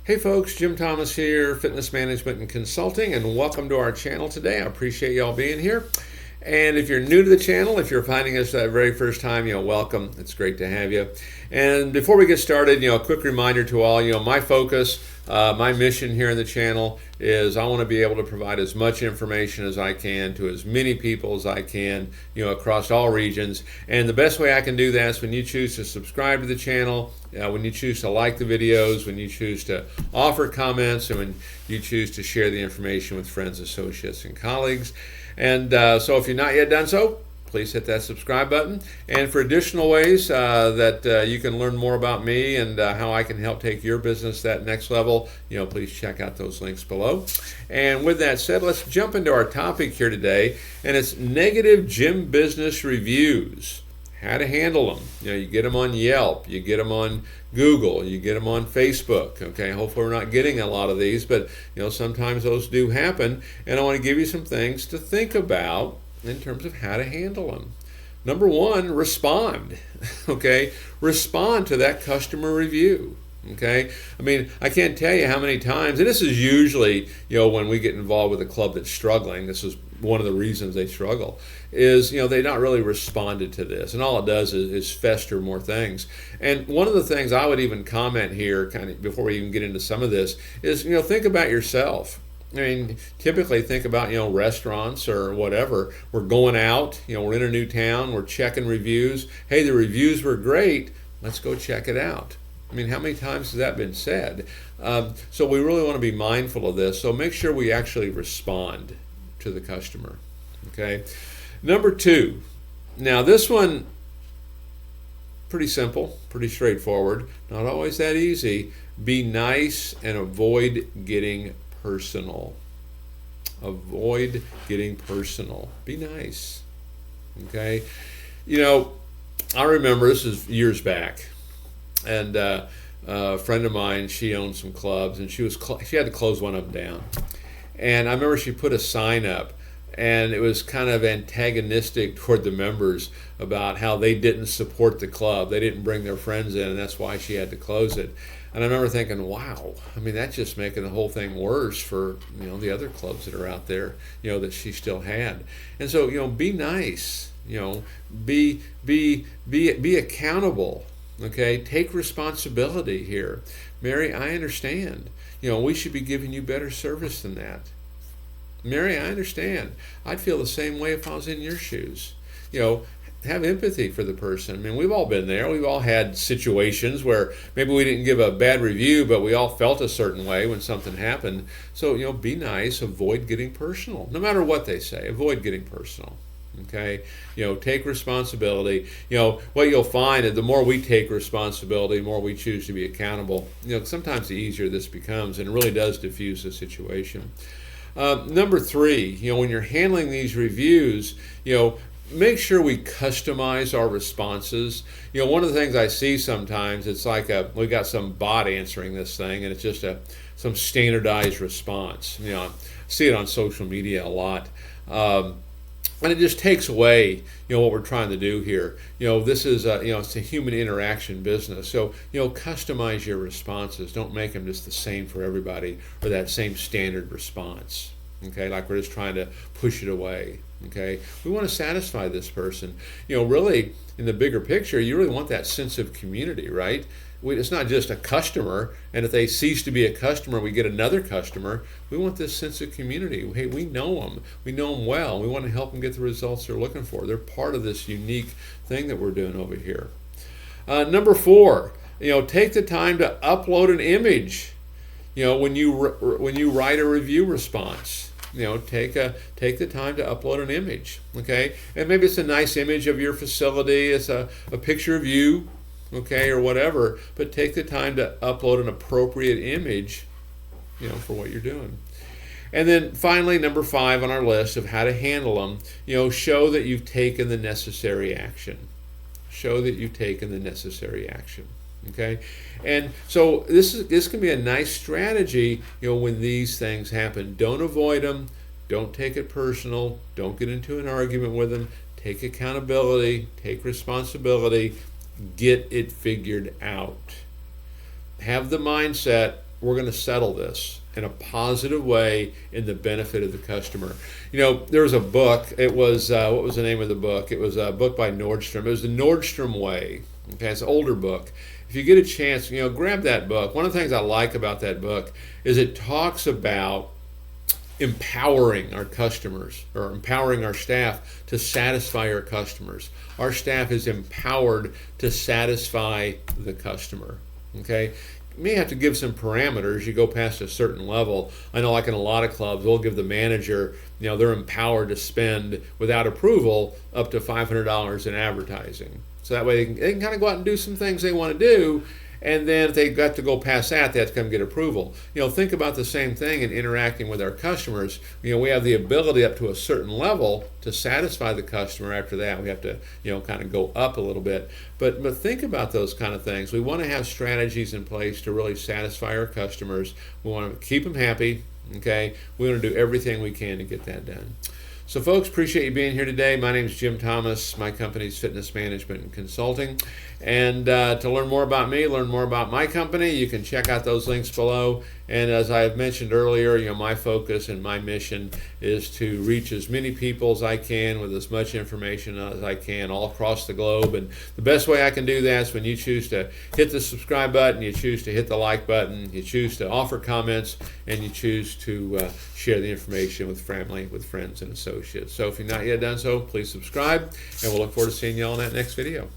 Hey folks, Jim Thomas here, Fitness Management and Consulting, and welcome to our channel today. I appreciate y'all being here. And if you're new to the channel, if you're finding us that very first time, welcome. It's great to have you. And before we get started, a quick reminder to all, my focus, my mission here in the channel is I want to be able to provide as much information as I can to as many people as I can, across all regions. And the best way I can do that is when you choose to subscribe to the channel, when you choose to like the videos, when you choose to offer comments, and when you choose to share the information with friends, associates, and colleagues. And so if you're not yet done so, please hit that subscribe button. And for additional ways that you can learn more about me and how I can help take your business that next level, please check out those links below. And with that said, let's jump into our topic here today, and it's negative gym business reviews. How to handle them. You get them on Yelp, you get them on Google, you get them on Facebook. Okay, hopefully we're not getting a lot of these, but sometimes those do happen, and I want to give you some things to think about in terms of how to handle them. Number one, respond. Okay, respond to that customer review. Okay, I can't tell you how many times, and this is usually, when we get involved with a club that's struggling, this is one of the reasons they struggle, is, they not really responded to this. And all it does is fester more things. And one of the things I would even comment here, kind of before we even get into some of this, is, think about yourself. Typically think about, restaurants or whatever. We're going out, we're in a new town, we're checking reviews. Hey, the reviews were great. Let's go check it out. How many times has that been said? So we really want to be mindful of this. So make sure we actually respond to the customer. Okay. Number two. Now this one, pretty simple, pretty straightforward. Not always that easy. Be nice and avoid getting personal. Avoid getting personal. Be nice. Okay. I remember, this is years back, and a friend of mine, she owned some clubs, and she had to close one of them down. And I remember she put a sign up, and it was kind of antagonistic toward the members about how they didn't support the club. They didn't bring their friends in, and that's why she had to close it. And I remember thinking, wow, that's just making the whole thing worse for, the other clubs that are out there, that she still had. And so, be nice, be accountable. Okay, take responsibility here. Mary, I understand. We should be giving you better service than that. Mary, I understand. I'd feel the same way if I was in your shoes. Have empathy for the person. We've all been there. We've all had situations where maybe we didn't give a bad review, but we all felt a certain way when something happened. So, be nice. Avoid getting personal. No matter what they say, avoid getting personal. Okay, take responsibility. What you'll find is the more we take responsibility, the more we choose to be accountable, sometimes the easier this becomes, and it really does diffuse the situation. Number three, when you're handling these reviews, make sure we customize our responses. One of the things I see sometimes, it's like we got some bot answering this thing, and it's just some standardized response. I see it on social media a lot. And it just takes away, what we're trying to do here. This is, it's a human interaction business. So, customize your responses. Don't make them just the same for everybody, or that same standard response. Okay, like we're just trying to push it away. Okay, we want to satisfy this person. Really, in the bigger picture, you really want that sense of community, right? It's not just a customer, and if they cease to be a customer, we get another customer. We want this sense of community. Hey, we know them well. We want to help them get the results they're looking for. They're part of this unique thing that we're doing over here. Number four, take the time to upload an image. When you write a review response, take the time to upload an image. Okay, and maybe it's a nice image of your facility. It's a picture of you. Okay, or whatever, but take the time to upload an appropriate image, for what you're doing. And then finally, number five on our list of how to handle them, show that you've taken the necessary action. Show that you've taken the necessary action. Okay, and so this can be a nice strategy, when these things happen. Don't avoid them. Don't take it personal. Don't get into an argument with them. Take accountability. Take responsibility. Get it figured out. Have the mindset we're going to settle this in a positive way in the benefit of the customer. You know, there was a book. It was, what was the name of the book? It was a book by Nordstrom. It was the Nordstrom Way. Okay, it's an older book. If you get a chance, you know, grab that book. One of the things I like about that book is it talks about empowering our customers, or empowering our staff to satisfy our customers. Our staff is empowered to satisfy the customer. Okay, you may have to give some parameters. You go past a certain level. I know, like in a lot of clubs, they'll give the manager, you know, they're empowered to spend without approval up to $500 in advertising. So that way they can kind of go out and do some things they want to do. And then if they got to go past that, they have to come get approval. You know, think about the same thing in interacting with our customers. You know, we have the ability up to a certain level to satisfy the customer. After that, we have to, you know, kind of go up a little bit. But think about those kind of things. We want to have strategies in place to really satisfy our customers. We want to keep them happy. Okay, we want to do everything we can to get that done. So folks, appreciate you being here today. My name is Jim Thomas. My company is Fitness Management and Consulting. And to learn more about me, learn more about my company, you can check out those links below. And as I mentioned earlier, you know, my focus and my mission is to reach as many people as I can with as much information as I can all across the globe. And the best way I can do that is when you choose to hit the subscribe button, you choose to hit the like button, you choose to offer comments, and you choose to share the information with family, with friends, and associates. So if you've not yet done so, please subscribe, and we'll look forward to seeing you all in that next video.